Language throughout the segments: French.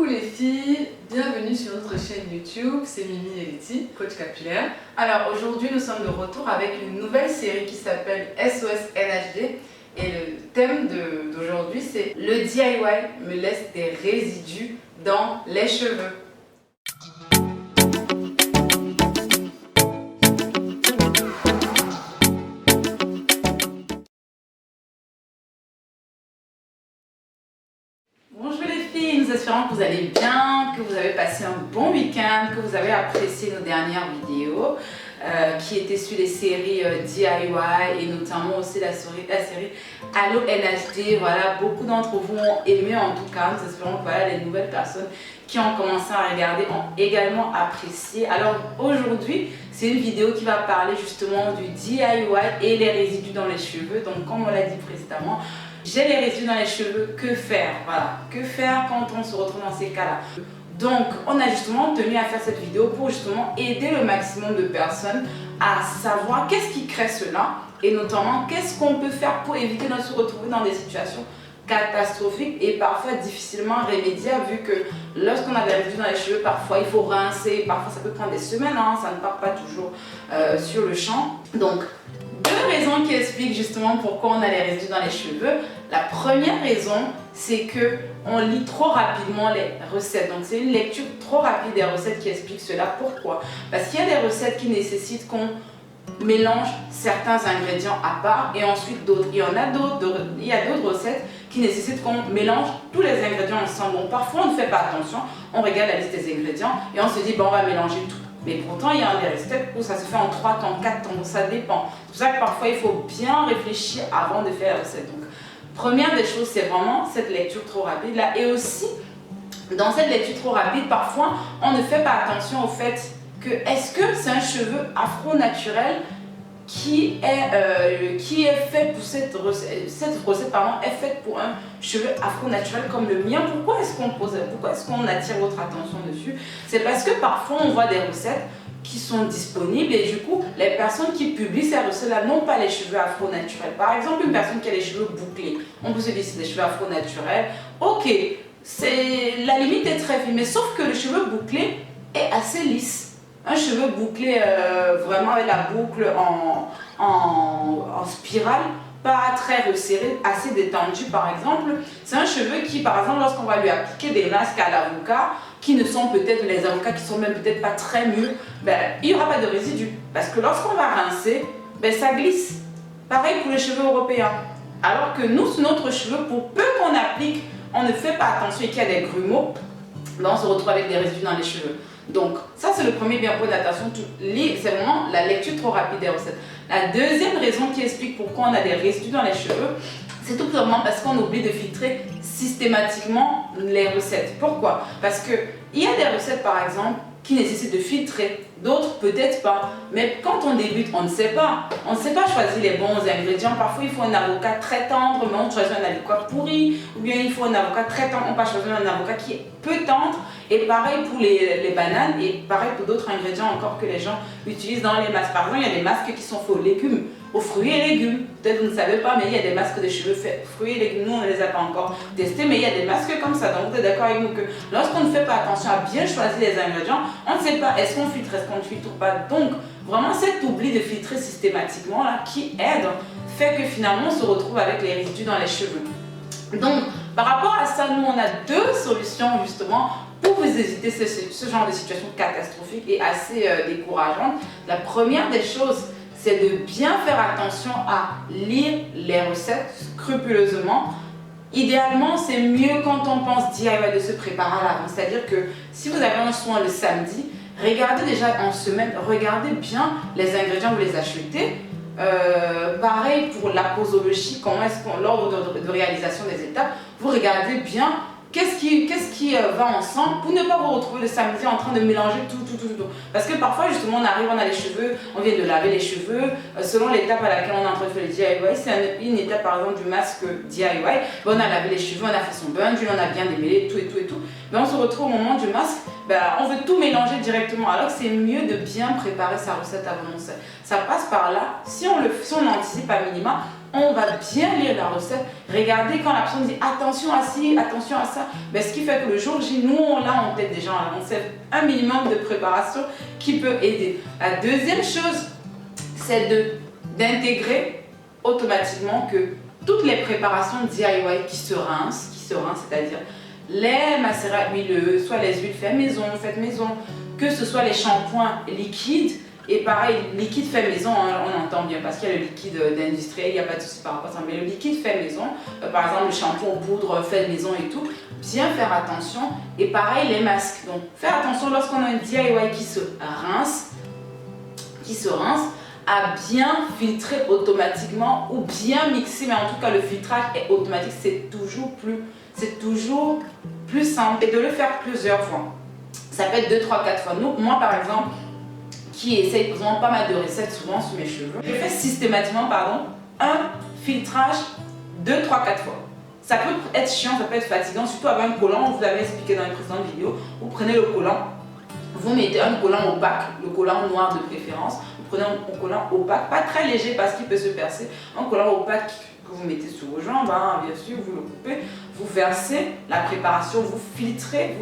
les filles, bienvenue sur notre chaîne YouTube, c'est Mimi et Letty, coach capillaire. Alors aujourd'hui nous sommes de retour avec une nouvelle série qui s'appelle SOS NHD et le thème d'aujourd'hui c'est le DIY me laisse des résidus dans les cheveux. Bonjour les filles, nous espérons que vous allez bien, que vous avez passé un bon week-end, que vous avez apprécié nos dernières vidéos qui étaient sur les séries DIY et notamment aussi la série Allo NHD. Voilà, beaucoup d'entre vous ont aimé en tout cas. Nous espérons que voilà, les nouvelles personnes qui ont commencé à regarder ont également apprécié. Alors aujourd'hui, c'est une vidéo qui va parler justement du DIY et les résidus dans les cheveux. Donc comme on l'a dit précédemment, j'ai les résidus dans les cheveux, que faire? Voilà, que faire quand on se retrouve dans ces cas-là? Donc, on a justement tenu à faire cette vidéo pour justement aider le maximum de personnes à savoir qu'est-ce qui crée cela et notamment qu'est-ce qu'on peut faire pour éviter de se retrouver dans des situations catastrophiques et parfois difficilement remédiables vu que lorsqu'on a des résidus dans les cheveux, parfois il faut rincer, parfois ça peut prendre des semaines, hein, ça ne part pas toujours sur le champ. Donc, deux raisons qui expliquent justement pourquoi on a les résidus dans les cheveux. La première raison, c'est que on lit trop rapidement les recettes. Donc c'est une lecture trop rapide des recettes qui explique cela. Pourquoi? Parce qu'il y a des recettes qui nécessitent qu'on mélange certains ingrédients à part et ensuite d'autres. Il y a d'autres recettes qui nécessitent qu'on mélange tous les ingrédients ensemble. Bon, parfois on ne fait pas attention, on regarde la liste des ingrédients et on se dit bon, on va mélanger tout. Mais pourtant, il y a des recettes où ça se fait en 3 temps, 4 temps, ça dépend. C'est pour ça que parfois, il faut bien réfléchir avant de faire la recette. Donc, première des choses, c'est vraiment cette lecture trop rapide là. Et aussi, dans cette lecture trop rapide, parfois, on ne fait pas attention au fait que est-ce que c'est un cheveu afro-naturel qui est fait pour cette recette est faite pour un cheveu afro-naturel comme le mien. Pourquoi est-ce qu'on attire votre attention dessus? C'est parce que parfois on voit des recettes qui sont disponibles et du coup les personnes qui publient ces recettes-là n'ont pas les cheveux afro-naturels. Par exemple, une personne qui a les cheveux bouclés, on peut se dire c'est des cheveux afro-naturels. Ok, la limite est très fine, mais sauf que le cheveu bouclé est assez lisse. Un cheveu bouclé vraiment avec la boucle en spirale, pas très resserré, assez détendu par exemple. C'est un cheveu qui, par exemple, lorsqu'on va lui appliquer des masques à l'avocat, qui ne sont peut-être les avocats qui sont même peut-être pas très mûrs, ben, il n'y aura pas de résidus. Parce que lorsqu'on va rincer, ben, ça glisse. Pareil pour les cheveux européens. Alors que nous, sur notre cheveu, pour peu qu'on applique, on ne fait pas attention et qu'il y a des grumeaux, ben, on se retrouve avec des résidus dans les cheveux. Donc, ça c'est le premier bien point d'attention, c'est vraiment la lecture trop rapide des recettes. La deuxième raison qui explique pourquoi on a des résidus dans les cheveux, c'est tout simplement parce qu'on oublie de filtrer systématiquement les recettes. Pourquoi? Parce qu'il y a des recettes par exemple qui nécessitent de filtrer, d'autres peut-être pas. Mais quand on débute, on ne sait pas. On ne sait pas choisir les bons ingrédients. Parfois, il faut un avocat très tendre, mais on choisit un avocat pourri. Ou bien il faut un avocat très tendre, on va choisir un avocat qui est peu tendre. Et pareil pour les bananes et pareil pour d'autres ingrédients encore que les gens utilisent dans les masques. Par exemple, il y a des masques qui sont faits aux légumes, aux fruits et légumes. Peut-être vous ne savez pas, mais il y a des masques de cheveux faits fruits et légumes. Nous, on ne les a pas encore testés, mais il y a des masques comme ça. Donc, vous êtes d'accord avec nous que lorsqu'on ne fait pas attention à bien choisir les ingrédients, on ne sait pas est-ce qu'on filtre, est-ce qu'on ne filtre pas. Donc, vraiment, cet oubli de filtrer systématiquement là, qui aide, fait que finalement, on se retrouve avec les résidus dans les cheveux. Donc, par rapport à ça, nous, on a deux solutions justement pour vous éviter ce genre de situation catastrophique et assez décourageante. La première des choses, c'est de bien faire attention à lire les recettes scrupuleusement. Idéalement, c'est mieux quand on pense DIY de se préparer à l'avance. C'est-à-dire que si vous avez un soin le samedi, regardez déjà en semaine, regardez bien les ingrédients, vous les achetez. Pareil pour la posologie, comment est-ce qu'on, l'ordre de réalisation des étapes, vous regardez bien qu'est-ce qui va ensemble pour ne pas vous retrouver le samedi en train de mélanger tout. Parce que parfois justement on arrive, on a les cheveux, on vient de laver les cheveux, selon l'étape à laquelle on est en train de faire le DIY, c'est une étape par exemple du masque DIY, on a lavé les cheveux, on a fait son bundle, on a bien démêlé tout, mais on se retrouve au moment du masque, on veut tout mélanger directement, alors que c'est mieux de bien préparer sa recette avant. Ça passe par là, si on anticipe à minima, on va bien lire la recette. Regardez quand la personne dit attention à ci, attention à ça. Ben, ce qui fait que le jour J, nous, on l'a en tête déjà. On sait un minimum de préparation qui peut aider. La deuxième chose, c'est d'intégrer automatiquement que toutes les préparations DIY qui se rincent, c'est-à-dire les macérats huileux, soit les huiles faites maison, que ce soit les shampoings liquides, et pareil, liquide fait maison, hein, on entend bien parce qu'il y a le liquide d'industriel, il n'y a pas de souci par rapport à ça, mais le liquide fait maison, par exemple le shampoing en poudre fait maison et tout, bien faire attention. Et pareil, les masques, donc faire attention lorsqu'on a un DIY qui se rince, à bien filtrer automatiquement ou bien mixer, mais en tout cas le filtrage est automatique, c'est toujours plus simple, et de le faire plusieurs fois. Ça peut être 2, 3, 4 fois. Nous, moi par exemple, qui essaye vraiment pas mal de recettes souvent sur mes cheveux, je fais systématiquement un filtrage 2, 3, 4 fois. Ça peut être chiant, ça peut être fatigant, surtout avec un collant, on vous l'avez expliqué dans les précédentes vidéos. Vous prenez le collant, vous mettez un collant opaque, le collant noir de préférence. Vous prenez un collant opaque, pas très léger parce qu'il peut se percer, un collant opaque que vous mettez sur vos jambes, hein, bien sûr, vous le coupez, vous versez la préparation, vous filtrez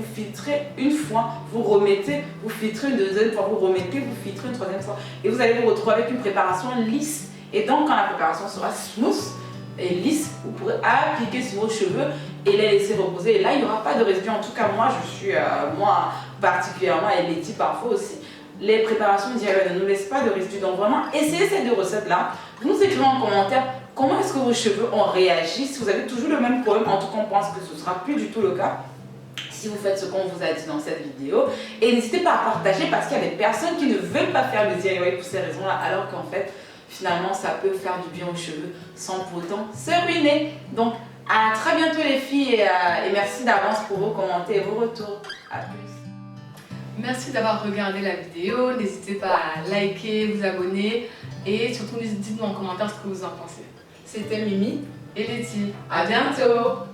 une fois, vous remettez, vous filtrez une deuxième fois, vous remettez, vous filtrez une troisième fois, et vous allez vous retrouver avec une préparation lisse. Et donc quand la préparation sera smooth et lisse, vous pourrez appliquer sur vos cheveux et les laisser reposer, et là il n'y aura pas de résidus. En tout cas moi je suis, moi particulièrement, et Letty parfois aussi, les préparations DIY ne nous laissent pas de résidus. Donc vraiment, essayez ces 2 recettes-là. Vous nous écrivez en commentaire comment est-ce que vos cheveux ont réagi. Si vous avez toujours le même problème, en tout cas on pense que ce ne sera plus du tout le cas si vous faites ce qu'on vous a dit dans cette vidéo. Et n'hésitez pas à partager parce qu'il y a des personnes qui ne veulent pas faire le DIY pour ces raisons-là, alors qu'en fait, finalement, ça peut faire du bien aux cheveux sans pour autant se ruiner. Donc, à très bientôt les filles et merci d'avance pour vos commentaires et vos retours. À plus. Merci d'avoir regardé la vidéo, n'hésitez pas à liker, vous abonner et surtout dites-nous en commentaire ce que vous en pensez. C'était Mimi et Letty. À bientôt.